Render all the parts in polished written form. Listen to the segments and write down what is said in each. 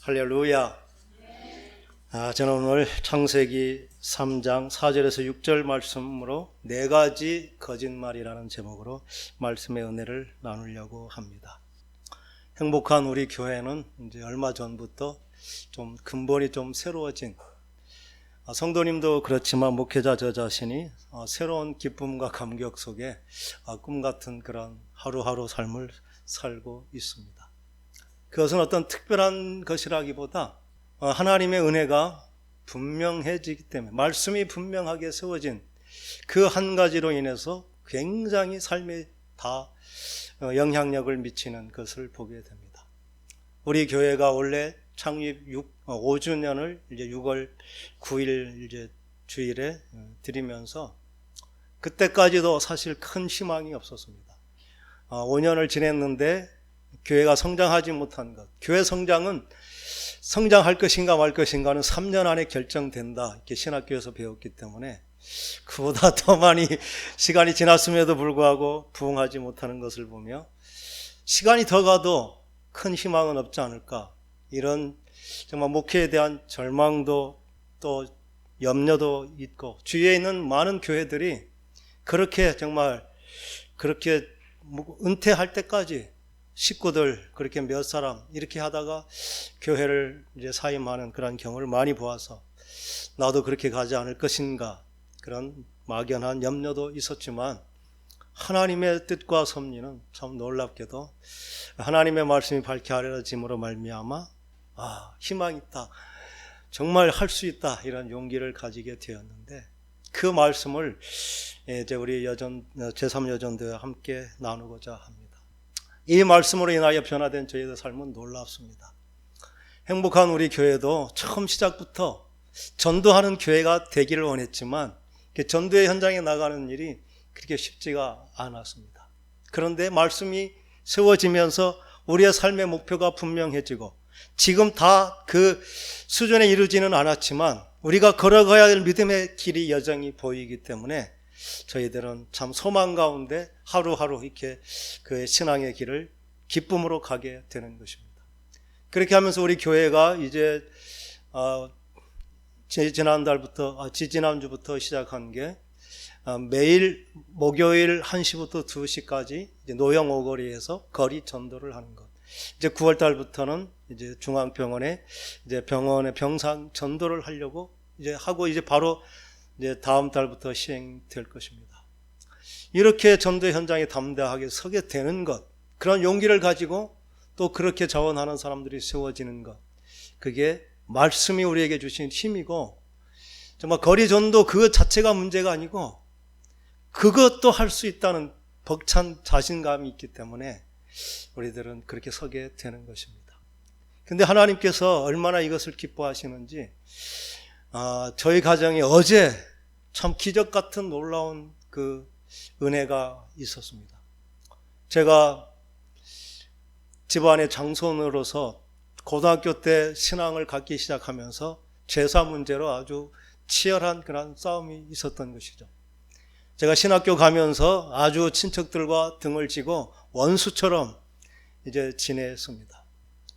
할렐루야. 저는 오늘 창세기 3장 4절에서 6절 말씀으로 네 가지 거짓말이라는 제목으로 말씀의 은혜를 나누려고 합니다. 행복한 우리 교회는 이제 얼마 전부터 좀 근본이 좀 새로워진, 성도님도 그렇지만 목회자 저 자신이 새로운 기쁨과 감격 속에 꿈 같은 그런 하루하루 삶을 살고 있습니다. 그것은 어떤 특별한 것이라기보다 하나님의 은혜가 분명해지기 때문에, 말씀이 분명하게 세워진 그 한 가지로 인해서 굉장히 삶에 다 영향력을 미치는 것을 보게 됩니다. 우리 교회가 원래 창립 5주년을 이제 6월 9일 이제 주일에 드리면서 그때까지도 사실 큰 희망이 없었습니다. 5년을 지냈는데 교회가 성장하지 못한 것, 교회 성장은 성장할 것인가 말 것인가는 3년 안에 결정된다, 이렇게 신학교에서 배웠기 때문에 그보다 더 많이 시간이 지났음에도 불구하고 부흥하지 못하는 것을 보며 시간이 더 가도 큰 희망은 없지 않을까, 이런 정말 목회에 대한 절망도 또 염려도 있고, 주위에 있는 많은 교회들이 그렇게 정말 그렇게 은퇴할 때까지 식구들 그렇게 몇 사람 이렇게 하다가 교회를 이제 사임하는 그런 경우를 많이 보아서 나도 그렇게 가지 않을 것인가, 그런 막연한 염려도 있었지만 하나님의 뜻과 섭리는 참 놀랍게도 하나님의 말씀이 밝히 알려짐으로 말미암아 희망이 있다, 정말 할 수 있다, 이런 용기를 가지게 되었는데, 그 말씀을 이제 우리 제3여전도와 함께 나누고자 합니다. 이 말씀으로 인하여 변화된 저희의 삶은 놀랍습니다. 행복한 우리 교회도 처음 시작부터 전도하는 교회가 되기를 원했지만 전도의 현장에 나가는 일이 그렇게 쉽지가 않았습니다. 그런데 말씀이 세워지면서 우리의 삶의 목표가 분명해지고, 지금 다 그 수준에 이르지는 않았지만 우리가 걸어가야 할 믿음의 길이 여전히 보이기 때문에 저희들은 참 소망 가운데 하루하루 이렇게 그 신앙의 길을 기쁨으로 가게 되는 것입니다. 그렇게 하면서 우리 교회가 이제 지난주부터 시작한 게 매일 목요일 1시부터 2시까지 이제 노영 오거리에서 거리 전도를 하는 것. 이제 9월 달부터는 이제 중앙병원에 이제 병원의 병상 전도를 하려고 이제 하고, 이제 바로 이제 다음 달부터 시행될 것입니다. 이렇게 전도 현장에 담대하게 서게 되는 것, 그런 용기를 가지고 또 그렇게 자원하는 사람들이 세워지는 것, 그게 말씀이 우리에게 주신 힘이고, 정말 거리 전도 그 자체가 문제가 아니고 그것도 할 수 있다는 벅찬 자신감이 있기 때문에 우리들은 그렇게 서게 되는 것입니다. 근데 하나님께서 얼마나 이것을 기뻐하시는지, 저희 가정에 어제 참 기적 같은 놀라운 그 은혜가 있었습니다. 제가 집안의 장손으로서 고등학교 때 신앙을 갖기 시작하면서 제사 문제로 아주 치열한 그런 싸움이 있었던 것이죠. 제가 신학교 가면서 아주 친척들과 등을 지고 원수처럼 이제 지냈습니다.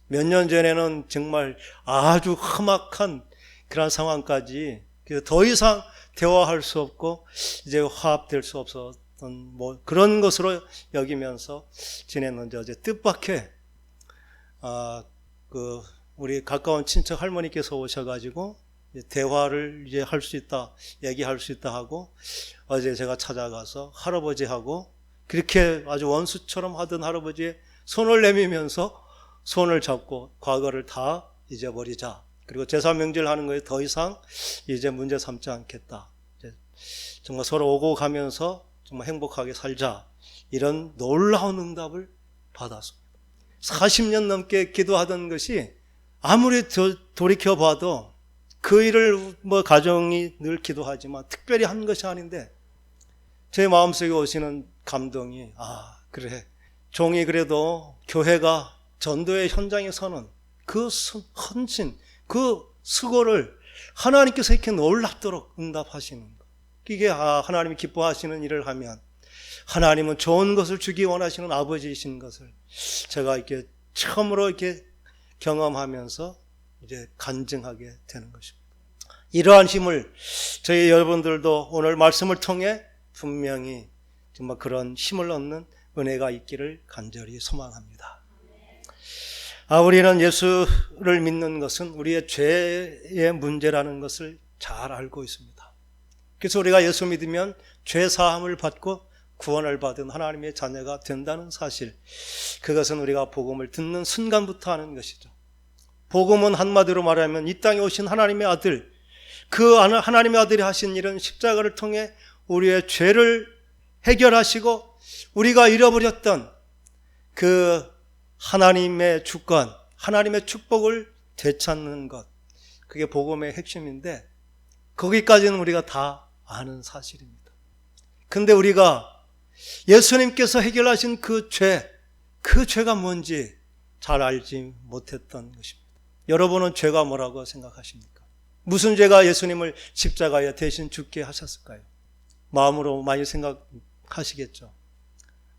몇 년 전에는 정말 아주 험악한 그런 상황까지, 더 이상 대화할 수 없고 이제 화합될 수 없었던 그런 것으로 여기면서 지냈는데, 어제 뜻밖의 우리 가까운 친척 할머니께서 오셔가지고 대화를 이제 할 수 있다, 얘기할 수 있다 하고, 어제 제가 찾아가서 할아버지하고 그렇게 아주 원수처럼 하던 할아버지의 손을 내밀면서 손을 잡고 과거를 다 잊어버리자, 그리고 제사명절 하는 거에 더 이상 이제 문제 삼지 않겠다, 이제 정말 서로 오고 가면서 정말 행복하게 살자, 이런 놀라운 응답을 받았습니다. 40년 넘게 기도하던 것이 아무리 돌이켜봐도 그 일을 가정이 늘 기도하지만 특별히 한 것이 아닌데, 제 마음속에 오시는 감동이, 그래, 종이 그래도 교회가 전도의 현장에 서는 그 헌신, 그 수고를 하나님께서 이렇게 놀랍도록 응답하시는 것, 이게 하나님이 기뻐하시는 일을 하면 하나님은 좋은 것을 주기 원하시는 아버지이신 것을 제가 이렇게 처음으로 이렇게 경험하면서 이제 간증하게 되는 것입니다. 이러한 힘을 저희 여러분들도 오늘 말씀을 통해 분명히 정말 그런 힘을 얻는 은혜가 있기를 간절히 소망합니다. 우리는 예수를 믿는 것은 우리의 죄의 문제라는 것을 잘 알고 있습니다. 그래서 우리가 예수 믿으면 죄 사함을 받고 구원을 받은 하나님의 자녀가 된다는 사실, 그것은 우리가 복음을 듣는 순간부터 하는 것이죠. 복음은 한마디로 말하면 이 땅에 오신 하나님의 아들, 그 하나님의 아들이 하신 일은 십자가를 통해 우리의 죄를 해결하시고 우리가 잃어버렸던 그 하나님의 주권, 하나님의 축복을 되찾는 것, 그게 복음의 핵심인데 거기까지는 우리가 다 아는 사실입니다. 근데 우리가 예수님께서 해결하신 그 죄가 뭔지 잘 알지 못했던 것입니다. 여러분은 죄가 뭐라고 생각하십니까? 무슨 죄가 예수님을 십자가에 대신 죽게 하셨을까요? 마음으로 많이 생각하시겠죠.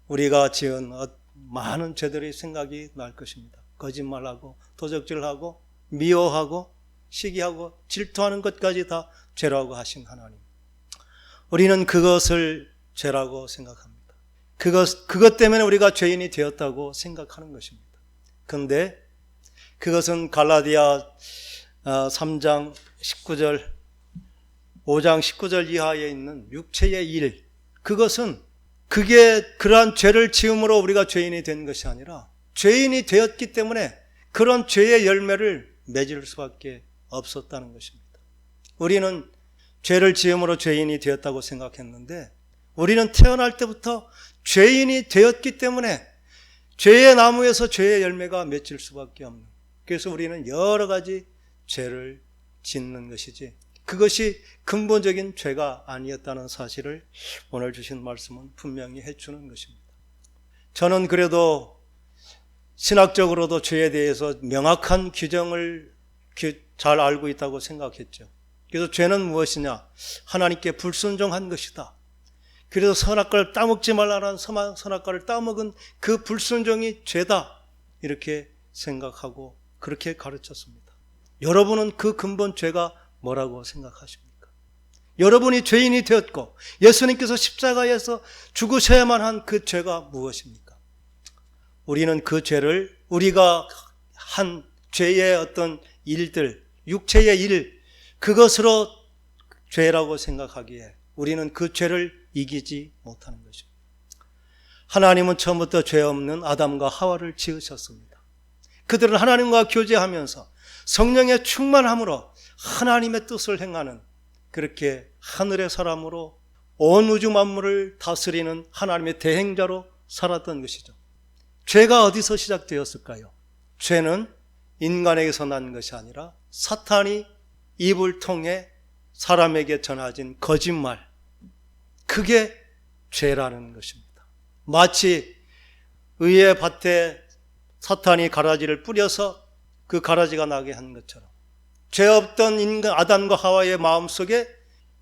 우리가 지은 많은 죄들의 생각이 날 것입니다. 거짓말하고 도적질하고 미워하고 시기하고 질투하는 것까지 다 죄라고 하신 하나님. 우리는 그것을 죄라고 생각합니다. 그것 때문에 우리가 죄인이 되었다고 생각하는 것입니다. 그런데 그것은 갈라디아 3장 19절, 5장 19절 이하에 있는 육체의 일, 그게 그러한 죄를 지음으로 우리가 죄인이 된 것이 아니라 죄인이 되었기 때문에 그런 죄의 열매를 맺을 수밖에 없었다는 것입니다. 우리는 죄를 지음으로 죄인이 되었다고 생각했는데 우리는 태어날 때부터 죄인이 되었기 때문에 죄의 나무에서 죄의 열매가 맺힐 수밖에 없는, 그래서 우리는 여러 가지 죄를 짓는 것이지 그것이 근본적인 죄가 아니었다는 사실을 오늘 주신 말씀은 분명히 해주는 것입니다. 저는 그래도 신학적으로도 죄에 대해서 명확한 규정을 잘 알고 있다고 생각했죠. 그래서 죄는 무엇이냐? 하나님께 불순종한 것이다. 그래서 선악과를 따먹지 말라는 선악과를 따먹은 그 불순종이 죄다, 이렇게 생각하고 그렇게 가르쳤습니다. 여러분은 그 근본 죄가 뭐라고 생각하십니까? 여러분이 죄인이 되었고 예수님께서 십자가에서 죽으셔야만 한 그 죄가 무엇입니까? 우리는 그 죄를, 우리가 한 죄의 어떤 일들, 육체의 일, 그것으로 죄라고 생각하기에 우리는 그 죄를 이기지 못하는 것입니다. 하나님은 처음부터 죄 없는 아담과 하와를 지으셨습니다. 그들은 하나님과 교제하면서 성령의 충만함으로 하나님의 뜻을 행하는, 그렇게 하늘의 사람으로 온 우주 만물을 다스리는 하나님의 대행자로 살았던 것이죠. 죄가 어디서 시작되었을까요? 죄는 인간에게서 난 것이 아니라 사탄이 입을 통해 사람에게 전해진 거짓말, 그게 죄라는 것입니다. 마치 의의 밭에 사탄이 가라지를 뿌려서 그 가라지가 나게 한 것처럼 죄 없던 인간 아담과 하와의 마음속에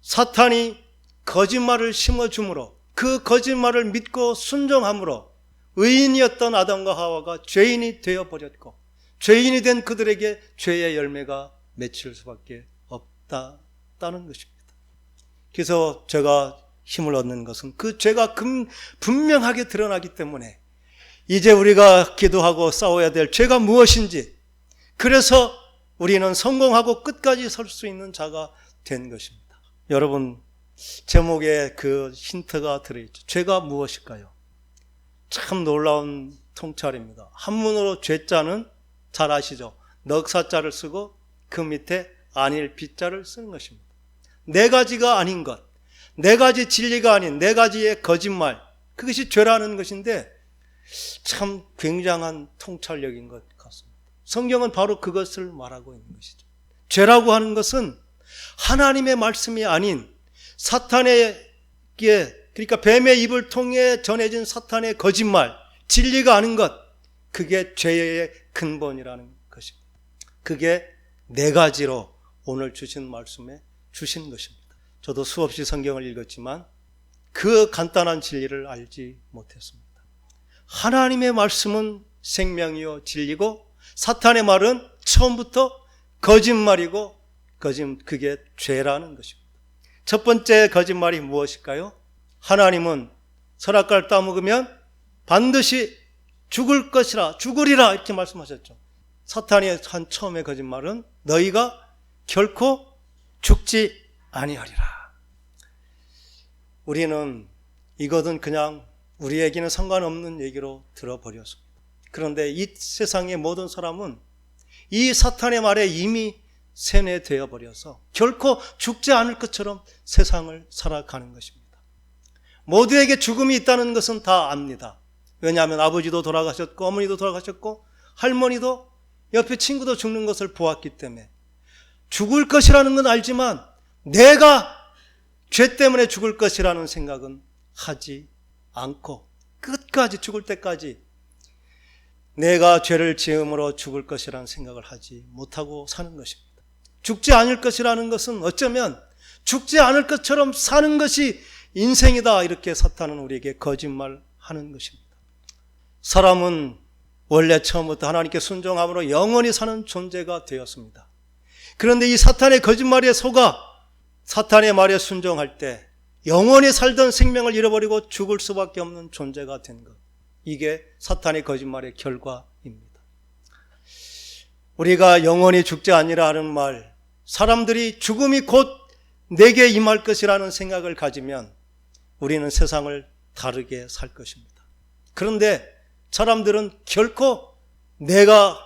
사탄이 거짓말을 심어줌으로 그 거짓말을 믿고 순종함으로 의인이었던 아담과 하와가 죄인이 되어버렸고 죄인이 된 그들에게 죄의 열매가 맺힐 수밖에 없다는 것입니다. 그래서 제가 힘을 얻는 것은 그 죄가 분명하게 드러나기 때문에 이제 우리가 기도하고 싸워야 될 죄가 무엇인지, 그래서 우리는 성공하고 끝까지 설 수 있는 자가 된 것입니다. 여러분, 제목에 그 힌트가 들어있죠. 죄가 무엇일까요? 참 놀라운 통찰입니다. 한문으로 죄자는 잘 아시죠? 넉사자를 쓰고 그 밑에 아닐 빗자를 쓰는 것입니다. 네 가지가 아닌 것, 네 가지 진리가 아닌 네 가지의 거짓말, 그것이 죄라는 것인데 참 굉장한 통찰력인 것 같습니다. 성경은 바로 그것을 말하고 있는 것이죠. 죄라고 하는 것은 하나님의 말씀이 아닌 사탄에게, 그러니까 뱀의 입을 통해 전해진 사탄의 거짓말, 진리가 아닌 것, 그게 죄의 근본이라는 것입니다. 그게 네 가지로 오늘 주신 말씀에 주신 것입니다. 저도 수없이 성경을 읽었지만 그 간단한 진리를 알지 못했습니다. 하나님의 말씀은 생명이요 진리고 사탄의 말은 처음부터 거짓말이고 그게 죄라는 것입니다. 첫 번째 거짓말이 무엇일까요? 하나님은 선악과를 따먹으면 반드시 죽을 것이라, 죽으리라 이렇게 말씀하셨죠. 사탄이 한 처음의 거짓말은 너희가 결코 죽지 아니하리라. 우리는 이것은 그냥 우리에게는 상관없는 얘기로 들어버렸습니다. 그런데 이 세상의 모든 사람은 이 사탄의 말에 이미 세뇌되어 버려서 결코 죽지 않을 것처럼 세상을 살아가는 것입니다. 모두에게 죽음이 있다는 것은 다 압니다. 왜냐하면 아버지도 돌아가셨고 어머니도 돌아가셨고 할머니도 옆에 친구도 죽는 것을 보았기 때문에 죽을 것이라는 건 알지만 내가 죄 때문에 죽을 것이라는 생각은 하지 않고 끝까지 죽을 때까지 내가 죄를 지음으로 죽을 것이라는 생각을 하지 못하고 사는 것입니다. 죽지 않을 것이라는 것은 어쩌면 죽지 않을 것처럼 사는 것이 인생이다, 이렇게 사탄은 우리에게 거짓말하는 것입니다. 사람은 원래 처음부터 하나님께 순종함으로 영원히 사는 존재가 되었습니다. 그런데 이 사탄의 거짓말에 속아 사탄의 말에 순종할 때 영원히 살던 생명을 잃어버리고 죽을 수밖에 없는 존재가 된 것, 이게 사탄의 거짓말의 결과입니다. 우리가 영원히 죽지 아니라 하는 말, 사람들이 죽음이 곧 내게 임할 것이라는 생각을 가지면 우리는 세상을 다르게 살 것입니다. 그런데 사람들은 결코 내가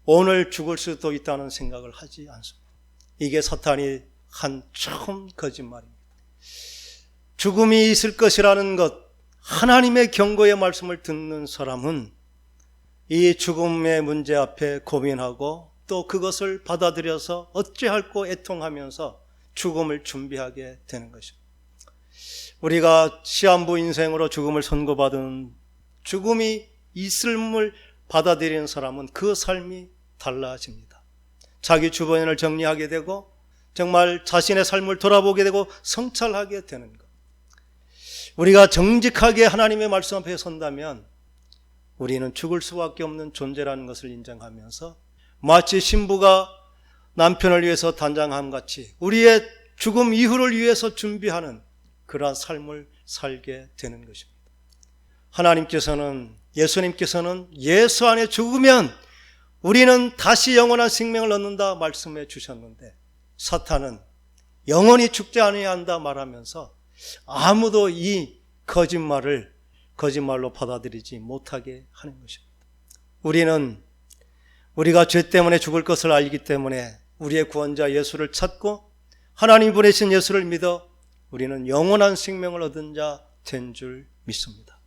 오늘 죽을 수도 있다는 생각을 하지 않습니다. 이게 사탄이 한 처음 거짓말입니다. 죽음이 있을 것이라는 것, 하나님의 경고의 말씀을 듣는 사람은 이 죽음의 문제 앞에 고민하고 또 그것을 받아들여서 어찌할꼬 애통하면서 죽음을 준비하게 되는 것입니다. 우리가 시한부 인생으로 죽음을 선고받은, 죽음이 있음을 받아들이는 사람은 그 삶이 달라집니다. 자기 주변을 정리하게 되고 정말 자신의 삶을 돌아보게 되고 성찰하게 되는 것. 우리가 정직하게 하나님의 말씀 앞에 선다면 우리는 죽을 수밖에 없는 존재라는 것을 인정하면서 마치 신부가 남편을 위해서 단장함 같이 우리의 죽음 이후를 위해서 준비하는 그러한 삶을 살게 되는 것입니다. 하나님께서는, 예수님께서는 예수 안에 죽으면 우리는 다시 영원한 생명을 얻는다 말씀해 주셨는데, 사탄은 영원히 죽지 않아야 한다 말하면서 아무도 이 거짓말을 거짓말로 받아들이지 못하게 하는 것입니다. 우리는 우리가 죄 때문에 죽을 것을 알기 때문에 우리의 구원자 예수를 찾고 하나님 보내신 예수를 믿어 우리는 영원한 생명을 얻은 자 된 줄 믿습니다.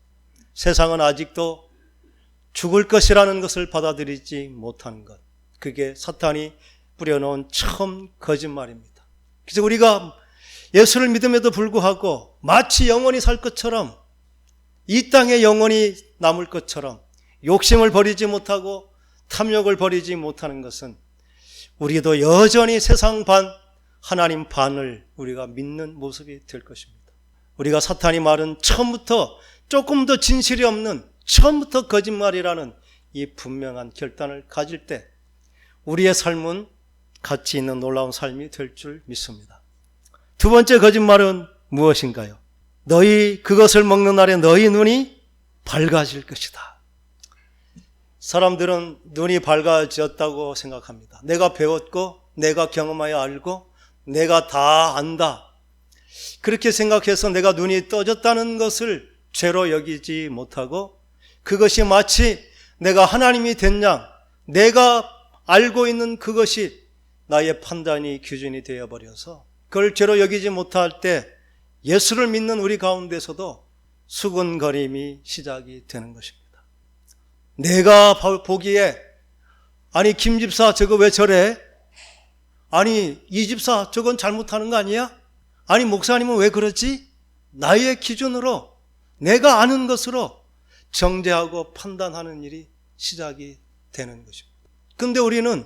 세상은 아직도 죽을 것이라는 것을 받아들이지 못하는 것, 그게 사탄이 뿌려놓은 처음 거짓말입니다. 그래서 우리가 예수를 믿음에도 불구하고 마치 영원히 살 것처럼, 이 땅에 영원히 남을 것처럼 욕심을 버리지 못하고 탐욕을 버리지 못하는 것은 우리도 여전히 세상 반 하나님 반을 우리가 믿는 모습이 될 것입니다. 우리가 사탄이 말은 처음부터 조금 더 진실이 없는, 처음부터 거짓말이라는 이 분명한 결단을 가질 때 우리의 삶은 가치 있는 놀라운 삶이 될 줄 믿습니다. 두 번째 거짓말은 무엇인가요? 너희 그것을 먹는 날에 너희 눈이 밝아질 것이다. 사람들은 눈이 밝아졌다고 생각합니다. 내가 배웠고 내가 경험하여 알고 내가 다 안다, 그렇게 생각해서 내가 눈이 떠졌다는 것을 죄로 여기지 못하고 그것이 마치 내가 하나님이 된 양, 내가 알고 있는 그것이 나의 판단이 기준이 되어버려서 그걸 죄로 여기지 못할 때 예수를 믿는 우리 가운데서도 수근거림이 시작이 되는 것입니다. 내가 보기에 아니 김 집사 저거 왜 저래? 아니 이 집사 저건 잘못하는 거 아니야? 아니 목사님은 왜 그러지? 나의 기준으로 내가 아는 것으로 정죄하고 판단하는 일이 시작이 되는 것입니다. 그런데 우리는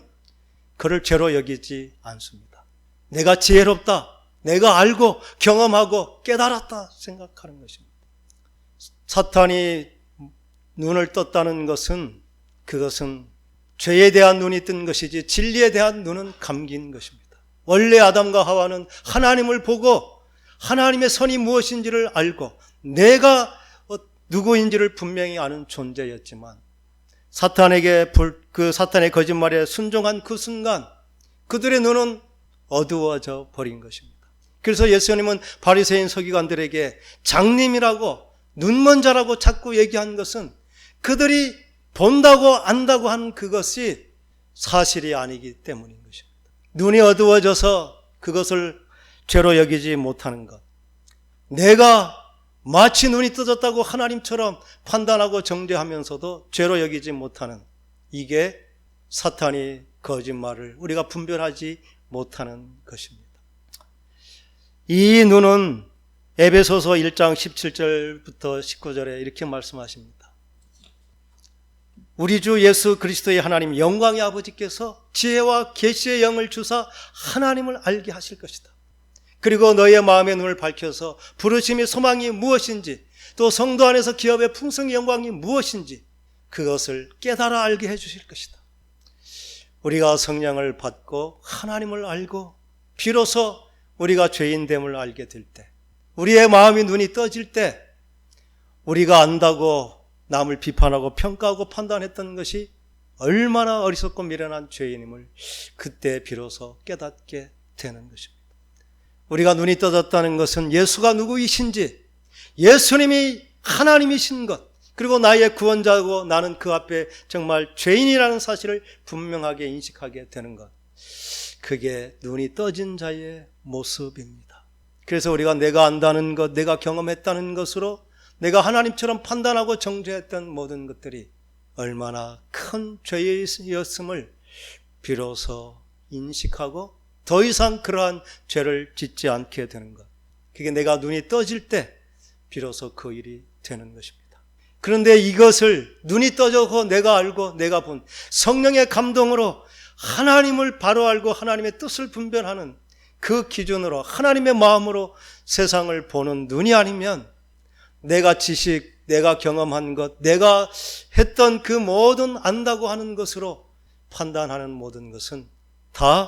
그를 죄로 여기지 않습니다. 내가 지혜롭다, 내가 알고 경험하고 깨달았다 생각하는 것입니다. 사탄이 눈을 떴다는 것은, 그것은 죄에 대한 눈이 뜬 것이지 진리에 대한 눈은 감긴 것입니다. 원래 아담과 하와는 하나님을 보고 하나님의 선이 무엇인지를 알고 내가 누구인지를 분명히 아는 존재였지만 사탄의 거짓말에 순종한 그 순간 그들의 눈은 어두워져 버린 것입니다. 그래서 예수님은 바리새인 서기관들에게 장님이라고 눈먼 자라고 자꾸 얘기한 것은 그들이 본다고 안다고 한 그것이 사실이 아니기 때문인 것입니다. 눈이 어두워져서 그것을 죄로 여기지 못하는 것, 내가 마치 눈이 떠졌다고 하나님처럼 판단하고 정죄하면서도 죄로 여기지 못하는, 이게 사탄이 거짓말을 우리가 분별하지 못하는 것입니다. 이 눈은 에베소서 1장 17절부터 19절에 이렇게 말씀하십니다. 우리 주 예수 그리스도의 하나님 영광의 아버지께서 지혜와 계시의 영을 주사 하나님을 알게 하실 것이다. 그리고 너의 마음의 눈을 밝혀서 부르심의 소망이 무엇인지, 또 성도 안에서 기업의 풍성의 영광이 무엇인지 그것을 깨달아 알게 해주실 것이다. 우리가 성령을 받고 하나님을 알고 비로소 우리가 죄인됨을 알게 될 때, 우리의 마음이 눈이 떠질 때, 우리가 안다고 남을 비판하고 평가하고 판단했던 것이 얼마나 어리석고 미련한 죄인임을 그때 비로소 깨닫게 되는 것입니다. 우리가 눈이 떠졌다는 것은 예수가 누구이신지, 예수님이 하나님이신 것, 그리고 나의 구원자고 나는 그 앞에 정말 죄인이라는 사실을 분명하게 인식하게 되는 것, 그게 눈이 떠진 자의 모습입니다. 그래서 우리가 내가 안다는 것, 내가 경험했다는 것으로 내가 하나님처럼 판단하고 정죄했던 모든 것들이 얼마나 큰 죄였음을 비로소 인식하고 더 이상 그러한 죄를 짓지 않게 되는 것, 그게 내가 눈이 떠질 때 비로소 그 일이 되는 것입니다. 그런데 이것을 눈이 떠져서 내가 알고 내가 본 성령의 감동으로 하나님을 바로 알고 하나님의 뜻을 분별하는 그 기준으로 하나님의 마음으로 세상을 보는 눈이 아니면 내가 지식, 내가 경험한 것, 내가 했던 그 모든 안다고 하는 것으로 판단하는 모든 것은 다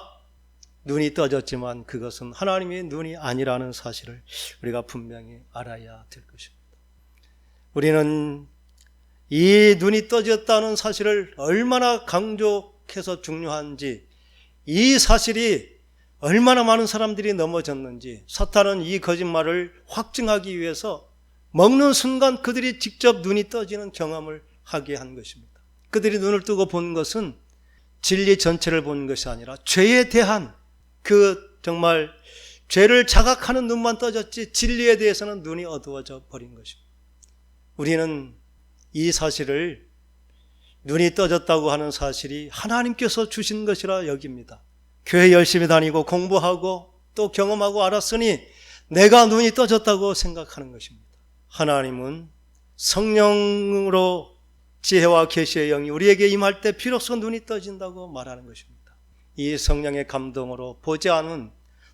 눈이 떠졌지만 그것은 하나님의 눈이 아니라는 사실을 우리가 분명히 알아야 될 것입니다. 우리는 이 눈이 떠졌다는 사실을 얼마나 강조해서 중요한지, 이 사실이 얼마나 많은 사람들이 넘어졌는지, 사탄은 이 거짓말을 확증하기 위해서 먹는 순간 그들이 직접 눈이 떠지는 경험을 하게 한 것입니다. 그들이 눈을 뜨고 본 것은 진리 전체를 본 것이 아니라 죄에 대한 그 정말 죄를 자각하는 눈만 떠졌지 진리에 대해서는 눈이 어두워져 버린 것입니다. 우리는 이 사실을, 눈이 떠졌다고 하는 사실이 하나님께서 주신 것이라 여깁니다. 교회 열심히 다니고 공부하고 또 경험하고 알았으니 내가 눈이 떠졌다고 생각하는 것입니다. 하나님은 성령으로 지혜와 계시의 영이 우리에게 임할 때 비로소 눈이 떠진다고 말하는 것입니다. 이 성령의 감동으로 보지 않은,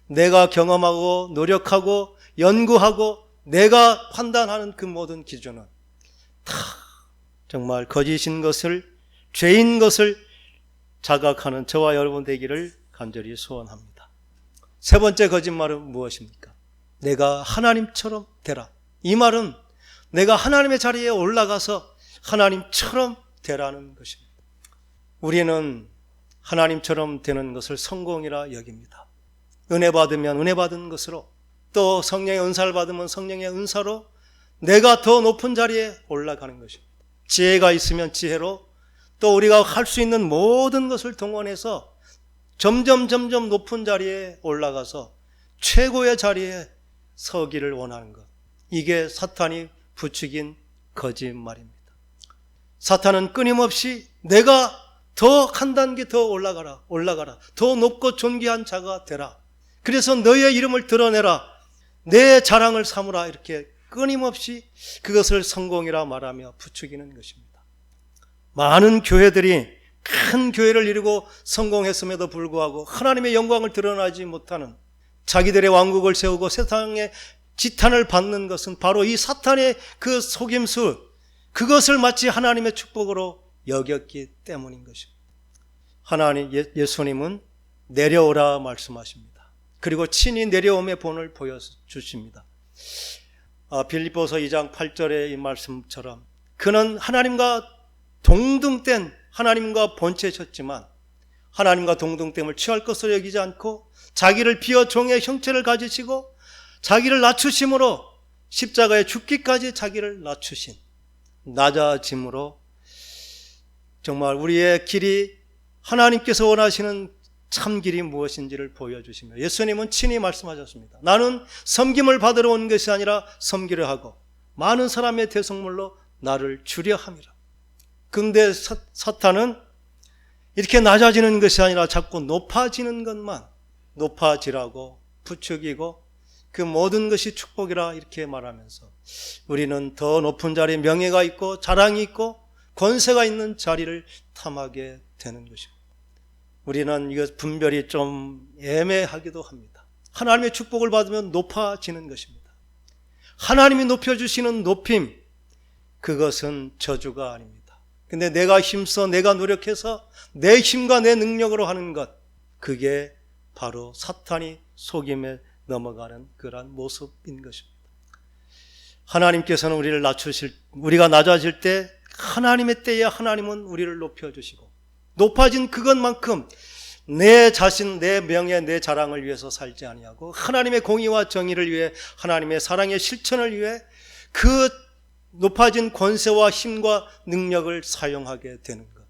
내가 경험하고 노력하고 연구하고 내가 판단하는 그 모든 기준은 다 정말 거짓인 것을, 죄인 것을 자각하는 저와 여러분 되기를 간절히 소원합니다. 세 번째 거짓말은 무엇입니까? 내가 하나님처럼 되라. 이 말은 내가 하나님의 자리에 올라가서 하나님처럼 되라는 것입니다. 우리는 하나님처럼 되는 것을 성공이라 여깁니다. 은혜 받으면 은혜 받은 것으로, 또 성령의 은사를 받으면 성령의 은사로 내가 더 높은 자리에 올라가는 것입니다. 지혜가 있으면 지혜로, 또 우리가 할 수 있는 모든 것을 동원해서 점점 높은 자리에 올라가서 최고의 자리에 서기를 원하는 것, 이게 사탄이 부추긴 거짓말입니다. 사탄은 끊임없이 내가 더 한 단계 더 올라가라, 더 높고 존귀한 자가 되라, 그래서 너의 이름을 드러내라, 내 자랑을 삼으라, 이렇게 끊임없이 그것을 성공이라 말하며 부추기는 것입니다. 많은 교회들이 큰 교회를 이루고 성공했음에도 불구하고 하나님의 영광을 드러나지 못하는, 자기들의 왕국을 세우고 세상의 지탄을 받는 것은 바로 이 사탄의 그 속임수, 그것을 마치 하나님의 축복으로 여겼기 때문인 것입니다. 예수님은 내려오라 말씀하십니다. 그리고 친히 내려옴의 본을 보여주십니다. 빌립보서 2장 8절의 이 말씀처럼 그는 하나님과 동등된 하나님과 본체셨지만 하나님과 동등됨을 취할 것으로 여기지 않고 자기를 비어 종의 형체를 가지시고 자기를 낮추심으로 십자가에 죽기까지 자기를 낮추신 낮아짐으로 정말 우리의 길이 하나님께서 원하시는 참 길이 무엇인지를 보여주시며 예수님은 친히 말씀하셨습니다. 나는 섬김을 받으러 온 것이 아니라 섬기려 하고 많은 사람의 대속물로 나를 주려 함이라. 그런데 사탄은 이렇게 낮아지는 것이 아니라 자꾸 높아지는 것만 높아지라고 부추기고 그 모든 것이 축복이라 이렇게 말하면서 우리는 더 높은 자리에 명예가 있고 자랑이 있고 권세가 있는 자리를 탐하게 되는 것입니다. 우리는 이것 분별이 좀 애매하기도 합니다. 하나님의 축복을 받으면 높아지는 것입니다. 하나님이 높여주시는 높임, 그것은 저주가 아닙니다. 근데 내가 힘써 내가 노력해서 내 힘과 내 능력으로 하는 것, 그게 바로 사탄이 속임에 넘어가는 그러한 모습인 것입니다. 하나님께서는 우리가 낮아질 때 하나님의 때에 하나님은 우리를 높여주시고 높아진 그것만큼 내 자신, 내 명예, 내 자랑을 위해서 살지 아니하고 하나님의 공의와 정의를 위해 하나님의 사랑의 실천을 위해 그 높아진 권세와 힘과 능력을 사용하게 되는 것,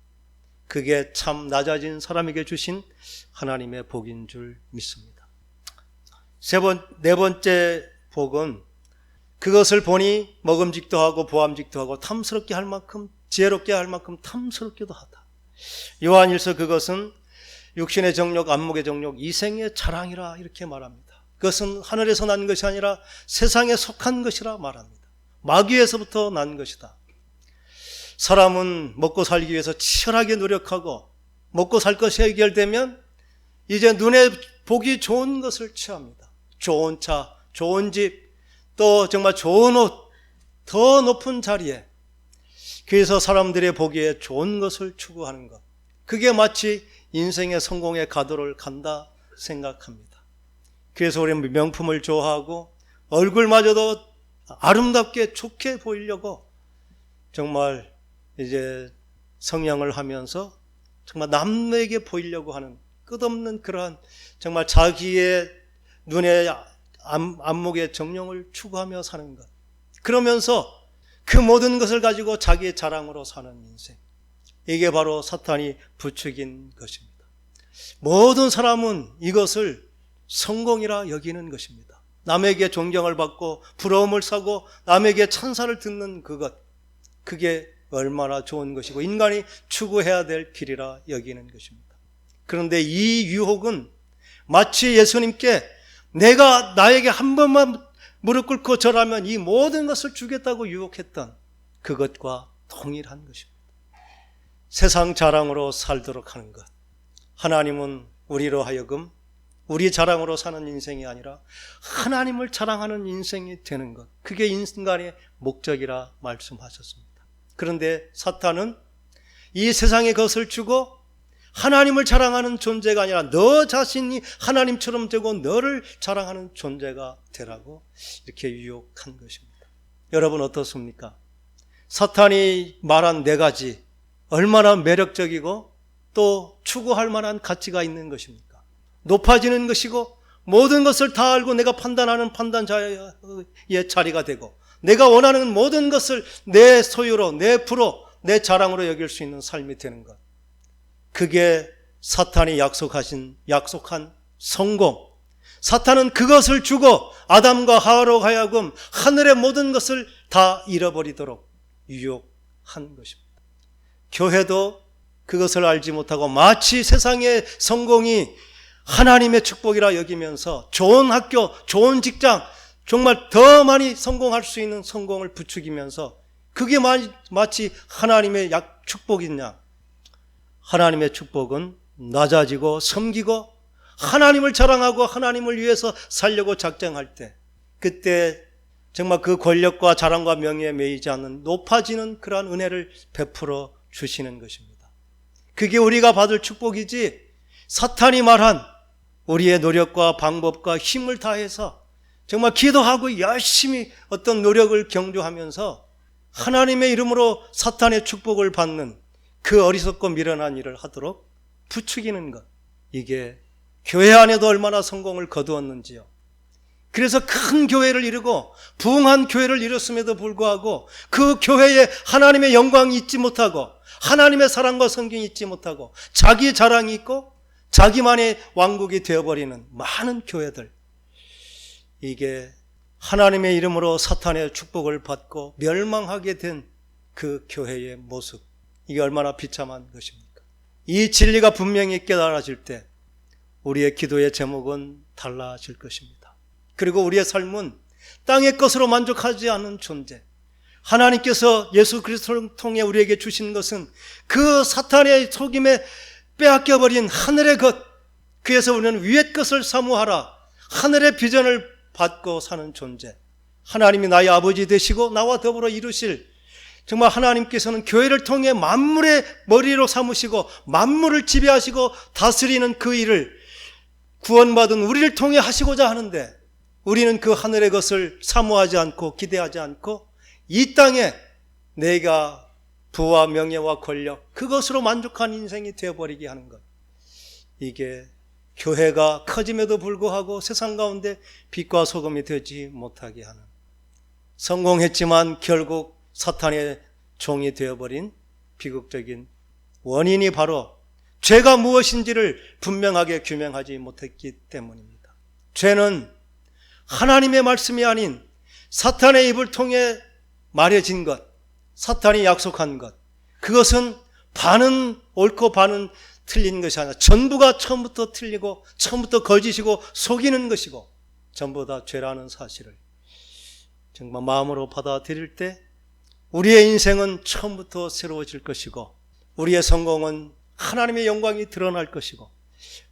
그게 참 낮아진 사람에게 주신 하나님의 복인 줄 믿습니다. 네 번째 복은 그것을 보니 먹음직도 하고 보암직도 하고 탐스럽게 할 만큼 지혜롭게 할 만큼 탐스럽기도 하다. 요한일서 그것은 육신의 정욕, 안목의 정욕, 이생의 자랑이라 이렇게 말합니다. 그것은 하늘에서 난 것이 아니라 세상에 속한 것이라 말합니다. 마귀에서부터 난 것이다. 사람은 먹고 살기 위해서 치열하게 노력하고 먹고 살 것이 해결되면 이제 눈에 보기 좋은 것을 취합니다. 좋은 차, 좋은 집, 또 정말 좋은 옷, 더 높은 자리에, 그래서 사람들의 보기에 좋은 것을 추구하는 것, 그게 마치 인생의 성공의 가도를 간다 생각합니다. 그래서 우리는 명품을 좋아하고 얼굴마저도 아름답게 좋게 보이려고 정말 이제 성형을 하면서 정말 남에게 보이려고 하는 끝없는 그러한 정말 자기의 눈에 안목의 정령을 추구하며 사는 것, 그러면서 그 모든 것을 가지고 자기의 자랑으로 사는 인생, 이게 바로 사탄이 부추긴 것입니다. 모든 사람은 이것을 성공이라 여기는 것입니다. 남에게 존경을 받고 부러움을 사고 남에게 찬사를 듣는 그것, 그게 얼마나 좋은 것이고 인간이 추구해야 될 길이라 여기는 것입니다. 그런데 이 유혹은 마치 예수님께 내가 나에게 한 번만 무릎 꿇고 절하면 이 모든 것을 주겠다고 유혹했던 그것과 동일한 것입니다. 세상 자랑으로 살도록 하는 것, 하나님은 우리로 하여금 우리 자랑으로 사는 인생이 아니라 하나님을 자랑하는 인생이 되는 것, 그게 인간의 목적이라 말씀하셨습니다. 그런데 사탄은 이 세상의 것을 주고 하나님을 자랑하는 존재가 아니라 너 자신이 하나님처럼 되고 너를 자랑하는 존재가 되라고 이렇게 유혹한 것입니다. 여러분 어떻습니까? 사탄이 말한 네 가지 얼마나 매력적이고 또 추구할 만한 가치가 있는 것입니까? 높아지는 것이고 모든 것을 다 알고 내가 판단하는 판단자의 자리가 되고 내가 원하는 모든 것을 내 소유로, 내 부로, 내 자랑으로 여길 수 있는 삶이 되는 것, 그게 사탄이 약속한 성공. 사탄은 그것을 주고 아담과 하와로 하여금 하늘의 모든 것을 다 잃어버리도록 유혹한 것입니다. 교회도 그것을 알지 못하고 마치 세상의 성공이 하나님의 축복이라 여기면서 좋은 학교, 좋은 직장, 정말 더 많이 성공할 수 있는 성공을 부추기면서 그게 마치 하나님의 축복이냐. 하나님의 축복은 낮아지고 섬기고 하나님을 자랑하고 하나님을 위해서 살려고 작정할 때, 그때 정말 그 권력과 자랑과 명예에 매이지 않는 높아지는 그러한 은혜를 베풀어 주시는 것입니다. 그게 우리가 받을 축복이지, 사탄이 말한 우리의 노력과 방법과 힘을 다해서 정말 기도하고 열심히 어떤 노력을 경주하면서 하나님의 이름으로 사탄의 축복을 받는 그 어리석고 미련한 일을 하도록 부추기는 것, 이게 교회 안에도 얼마나 성공을 거두었는지요. 그래서 큰 교회를 이루고 부흥한 교회를 이뤘음에도 불구하고 그 교회에 하나님의 영광이 있지 못하고 하나님의 사랑과 성경이 있지 못하고 자기 자랑이 있고 자기만의 왕국이 되어버리는 많은 교회들, 이게 하나님의 이름으로 사탄의 축복을 받고 멸망하게 된 그 교회의 모습, 이게 얼마나 비참한 것입니까? 이 진리가 분명히 깨달아질 때 우리의 기도의 제목은 달라질 것입니다. 그리고 우리의 삶은 땅의 것으로 만족하지 않은 존재, 하나님께서 예수 그리스도를 통해 우리에게 주신 것은 그 사탄의 속임에 빼앗겨버린 하늘의 것, 그래서 우리는 위의 것을 사모하라, 하늘의 비전을 받고 사는 존재, 하나님이 나의 아버지 되시고 나와 더불어 이루실, 정말 하나님께서는 교회를 통해 만물의 머리로 삼으시고 만물을 지배하시고 다스리는 그 일을 구원받은 우리를 통해 하시고자 하는데, 우리는 그 하늘의 것을 사모하지 않고 기대하지 않고 이 땅에 내가 부와 명예와 권력, 그것으로 만족한 인생이 되어버리게 하는 것, 이게 교회가 커짐에도 불구하고 세상 가운데 빛과 소금이 되지 못하게 하는, 성공했지만 결국 사탄의 종이 되어버린 비극적인 원인이 바로 죄가 무엇인지를 분명하게 규명하지 못했기 때문입니다. 죄는 하나님의 말씀이 아닌 사탄의 입을 통해 말해진 것, 사탄이 약속한 것, 그것은 반은 옳고 반은 틀린 것이 아니라 전부가 처음부터 틀리고 처음부터 거짓이고 속이는 것이고 전부 다 죄라는 사실을 정말 마음으로 받아들일 때 우리의 인생은 처음부터 새로워질 것이고 우리의 성공은 하나님의 영광이 드러날 것이고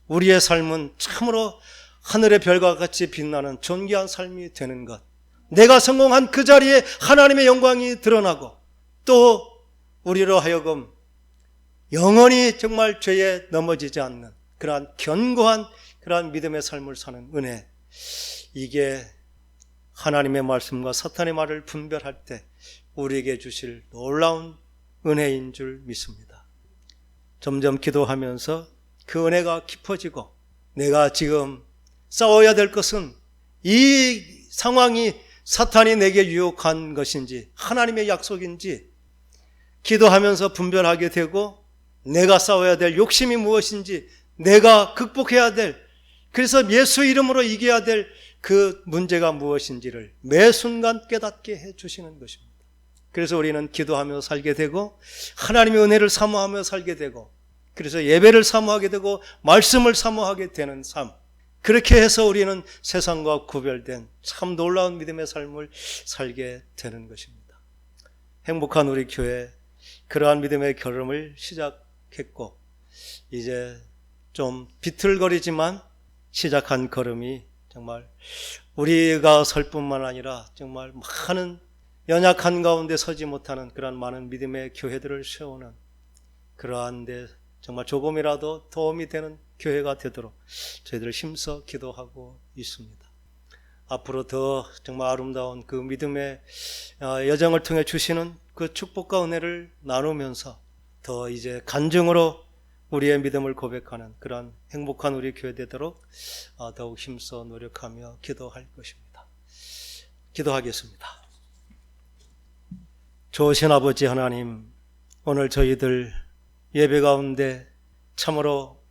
우리의 삶은 참으로 하늘의 별과 같이 빛나는 존귀한 삶이 되는 것, 내가 성공한 그 자리에 하나님의 영광이 드러나고 또 우리로 하여금 영원히 정말 죄에 넘어지지 않는 그러한 견고한 그러한 믿음의 삶을 사는 은혜, 이게 하나님의 말씀과 사탄의 말을 분별할 때 우리에게 주실 놀라운 은혜인 줄 믿습니다. 점점 기도하면서 그 은혜가 깊어지고 내가 지금 싸워야 될 것은 이 상황이 사탄이 내게 유혹한 것인지 하나님의 약속인지 기도하면서 분별하게 되고, 내가 싸워야 될 욕심이 무엇인지, 내가 극복해야 될, 그래서 예수 이름으로 이겨야 될 그 문제가 무엇인지를 매 순간 깨닫게 해주시는 것입니다. 그래서 우리는 기도하며 살게 되고 하나님의 은혜를 사모하며 살게 되고, 그래서 예배를 사모하게 되고 말씀을 사모하게 되는 삶, 그렇게 해서 우리는 세상과 구별된 참 놀라운 믿음의 삶을 살게 되는 것입니다. 행복한 우리 교회, 그러한 믿음의 걸음을 시작했고 이제 좀 비틀거리지만 시작한 걸음이 정말 우리가 설 뿐만 아니라 정말 많은 연약한 가운데 서지 못하는 그러한 많은 믿음의 교회들을 세우는, 그러한 데 정말 조금이라도 도움이 되는 교회가 되도록 저희들 힘써 기도하고 있습니다. 앞으로 더 정말 아름다운 그 믿음의 여정을 통해 주시는 그 축복과 은혜를 나누면서 더 이제 간증으로 우리의 믿음을 고백하는 그런 행복한 우리 교회 되도록 더욱 힘써 노력하며 기도할 것입니다. 기도하겠습니다. 좋으신 아버지 하나님, 오늘 저희들 예배 가운데 참으로